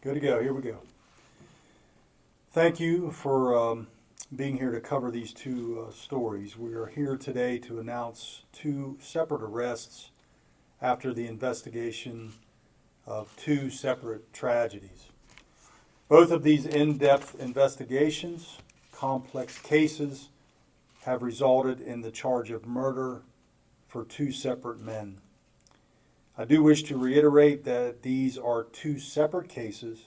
Good to go. Here we go. Thank you for being here to cover these two stories. We are here today to announce two separate arrests after the investigation of two separate tragedies. Both of these in-depth investigations, complex cases, have resulted in the charge of murder for two separate men. I do wish to reiterate that these are two separate cases,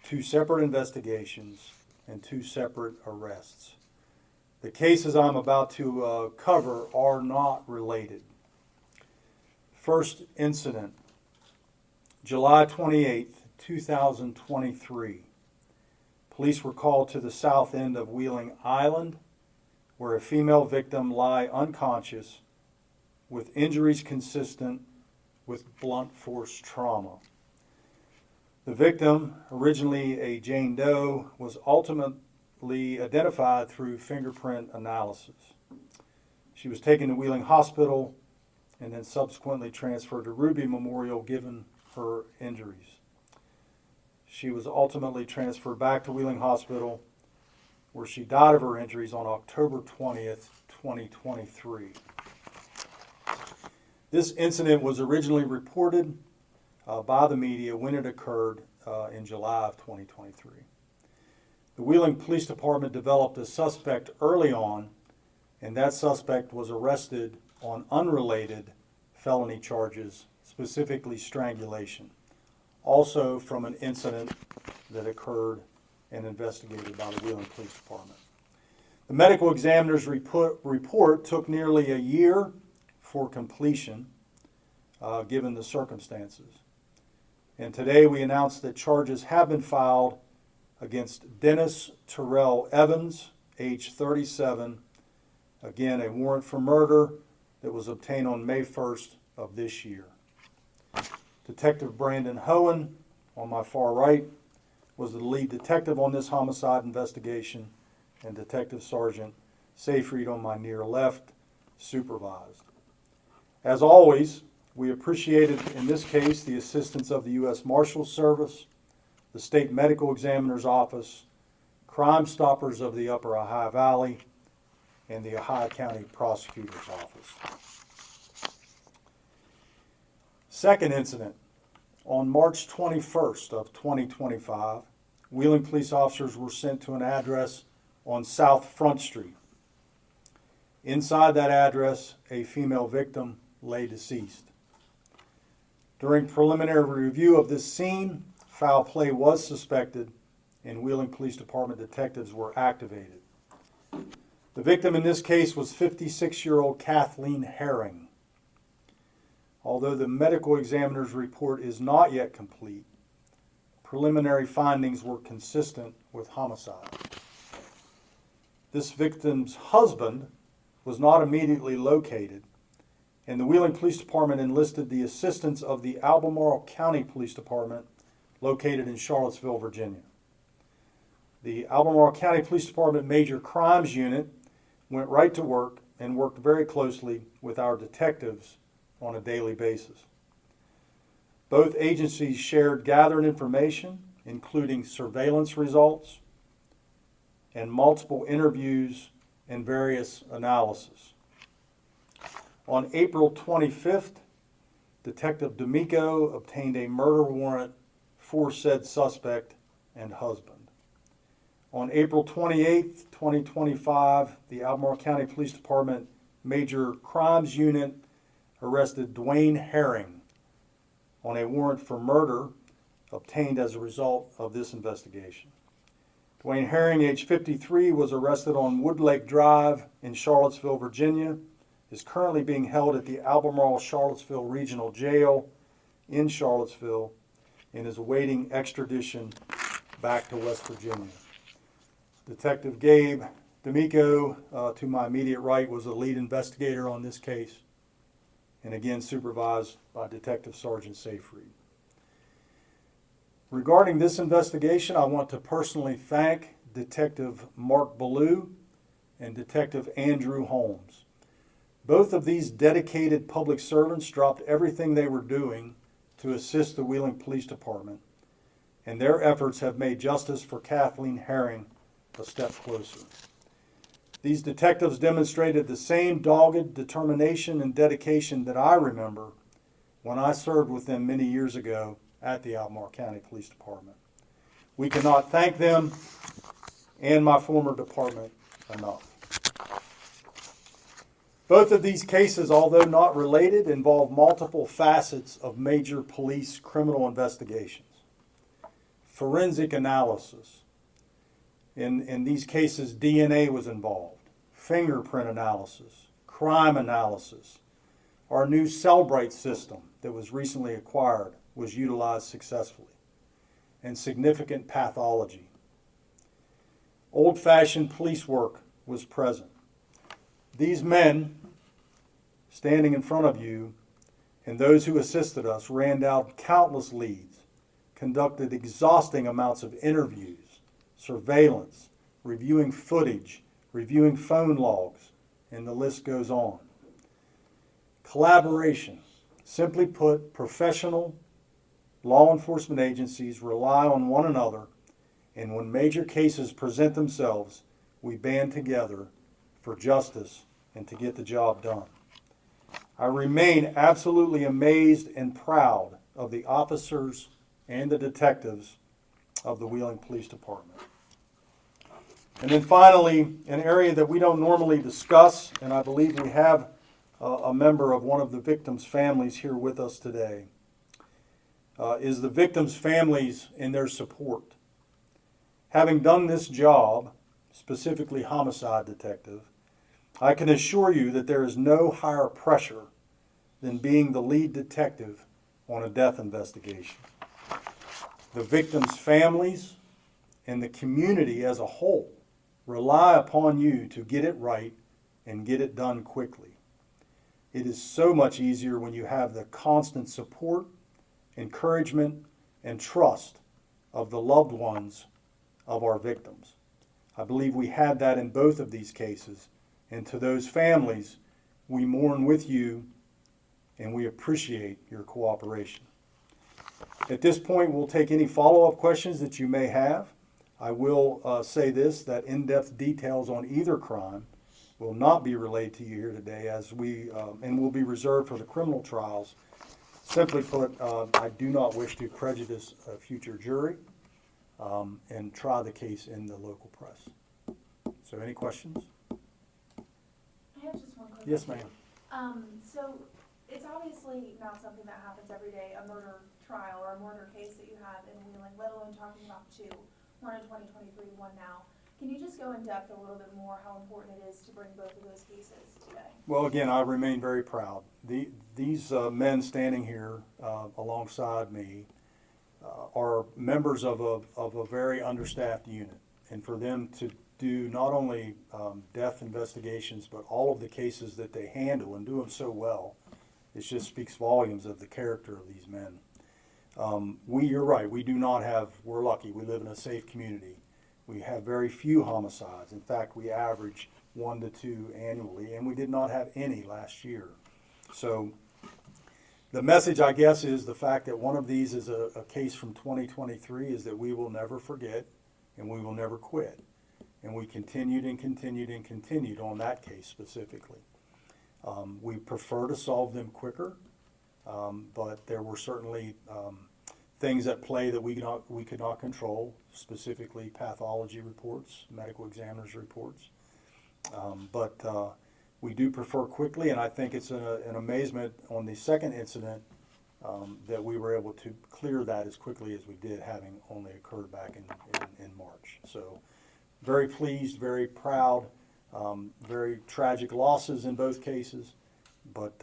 two separate investigations, and two separate arrests. The cases I'm about to cover are not related. First incident, July 28, 2023. Police were called to the south end of Wheeling Island, where a female victim lay unconscious with injuries consistent with blunt force trauma. The victim, originally a Jane Doe, was ultimately identified through fingerprint analysis. She was taken to Wheeling Hospital and then subsequently transferred to Ruby Memorial given her injuries. She was ultimately transferred back to Wheeling Hospital, where she died of her injuries on October 20th, 2023. This incident was originally reported by the media when it occurred in July of 2023. The Wheeling Police Department developed a suspect early on, and that suspect was arrested on unrelated felony charges, specifically strangulation, also from an incident that occurred and investigated by the Wheeling Police Department. The medical examiner's report took nearly a year for completion, given the circumstances. And today we announced that charges have been filed against Dennis Terrell Evans, age 37. Again, a warrant for murder that was obtained on May 1st of this year. Detective Brandon Hohen, on my far right, was the lead detective on this homicide investigation, and Detective Sergeant Seyfried on my near left supervised. As always, we appreciated in this case the assistance of the U.S. Marshals Service, the State Medical Examiner's Office, Crime Stoppers of the Upper Ohio Valley, and the Ohio County Prosecutor's Office. Second incident, on March 21st of 2025, Wheeling police officers were sent to an address on South Front Street. Inside that address, a female victim lay deceased. During preliminary review of this scene, foul play was suspected and Wheeling Police Department detectives were activated. The victim in this case was 56-year-old Kathleen Herring. Although the medical examiner's report is not yet complete, preliminary findings were consistent with homicide. This victim's husband was not immediately located, and the Wheeling Police Department enlisted the assistance of the Albemarle County Police Department located in Charlottesville, Virginia. The Albemarle County Police Department Major Crimes Unit went right to work and worked very closely with our detectives on a daily basis. Both agencies shared gathered information, including surveillance results and multiple interviews and various analysis. On April 25th, Detective D'Amico obtained a murder warrant for said suspect and husband. On April 28th, 2025, the Albemarle County Police Department Major Crimes Unit arrested Dwayne Herring on a warrant for murder obtained as a result of this investigation. Dwayne Herring, age 53, was arrested on Woodlake Drive in Charlottesville, Virginia, is currently being held at the Albemarle Charlottesville Regional Jail in Charlottesville and is awaiting extradition back to West Virginia. Detective Gabe D'Amico, to my immediate right, was the lead investigator on this case, and again supervised by Detective Sergeant Seyfried. Regarding this investigation, I want to personally thank Detective Mark Ballou and Detective Andrew Holmes. Both of these dedicated public servants dropped everything they were doing to assist the Wheeling Police Department and their efforts have made justice for Kathleen Herring a step closer. These detectives demonstrated the same dogged determination and dedication that I remember when I served with them many years ago at the Albemarle County Police Department. We cannot thank them and my former department enough. Both of these cases, although not related, involve multiple facets of major police criminal investigations. Forensic analysis. In these cases, DNA was involved. Fingerprint analysis. Crime analysis. Our new Cellbrite system that was recently acquired was utilized successfully. And significant pathology. Old-fashioned police work was present. These men standing in front of you and those who assisted us ran down countless leads, conducted exhausting amounts of interviews, surveillance, reviewing footage, reviewing phone logs, and the list goes on. Collaboration. Simply put, professional law enforcement agencies rely on one another, and when major cases present themselves, we band together for justice and to get the job done. I remain absolutely amazed and proud of the officers and the detectives of the Wheeling Police Department. And then finally, an area that we don't normally discuss, and I believe we have a member of one of the victims' families here with us today, is the victims' families and their support. Having done this job, specifically homicide detective, I can assure you that there is no higher pressure than being the lead detective on a death investigation. The victims' families and the community as a whole rely upon you to get it right and get it done quickly. It is so much easier when you have the constant support, encouragement, and trust of the loved ones of our victims. I believe we had that in both of these cases, and to those families, we mourn with you and we appreciate your cooperation. At this point, we'll take any follow-up questions that you may have. I will say this, that in-depth details on either crime will not be relayed to you here today, as and will be reserved for the criminal trials. Simply put, I do not wish to prejudice a future jury and try the case in the local press. So any questions? I have just one question. Yes, ma'am. So it's obviously not something that happens every day, a murder trial or a murder case that you have in Wheeling, let alone talking about two, one in 2023, one now. Can you just go in depth a little bit more how important it is to bring both of those cases today? Well, again, I remain very proud. These men standing here alongside me are members of a very understaffed unit. And for them to do not only death investigations, but all of the cases that they handle and do them so well, it just speaks volumes of the character of these men. You're right, we do not have, we're lucky, we live in a safe community. We have very few homicides. In fact, we average 1 to 2 annually, and we did not have any last year. So the message, I guess, is the fact that one of these is a case from 2023 is that we will never forget and we will never quit. And we continued and continued and continued on that case specifically. We prefer to solve them quicker, but there were certainly things at play that we could not control, specifically pathology reports, medical examiner's reports. But we do prefer quickly, and I think it's an amazement on the second incident that we were able to clear that as quickly as we did, having only occurred back in March. So very pleased, very proud, very tragic losses in both cases, but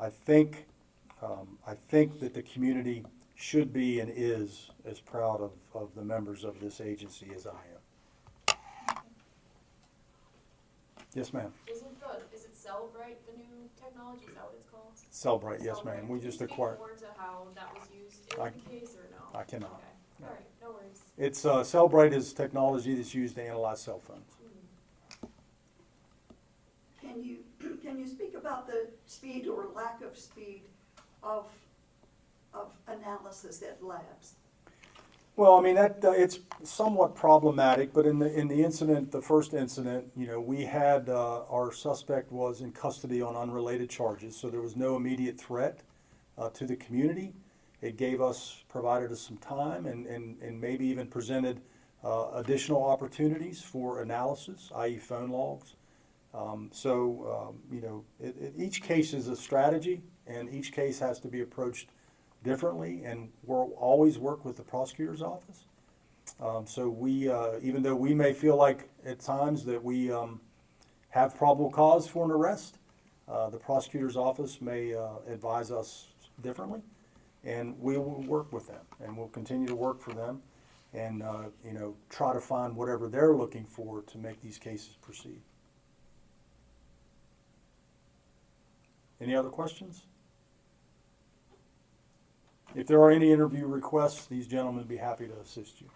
I think that the community should be and is as proud of the members of this agency as I am. Yes, ma'am. Is it Cellbrite, the new technology? Is that what it's called? Cellbrite, yes, ma'am. We just acquired. Can you speak more to how that was used in the case, or no? I cannot. Okay. No. All right, no worries. It's Cellbrite is technology that's used to analyze cell phones. Can you speak about the speed or lack of speed of analysis at labs? Well, I mean, it's somewhat problematic, but in the incident, the first incident, we had, our suspect was in custody on unrelated charges, so there was no immediate threat to the community. It provided us some time and maybe even presented additional opportunities for analysis, i.e. phone logs. Each case is a strategy, and each case has to be approached differently, and we'll always work with the prosecutor's office. Even though we may feel like at times that we have probable cause for an arrest, the prosecutor's office may advise us differently, and we will work with them, and we'll continue to work for them, and try to find whatever they're looking for to make these cases proceed. Any other questions? If there are any interview requests, these gentlemen would be happy to assist you.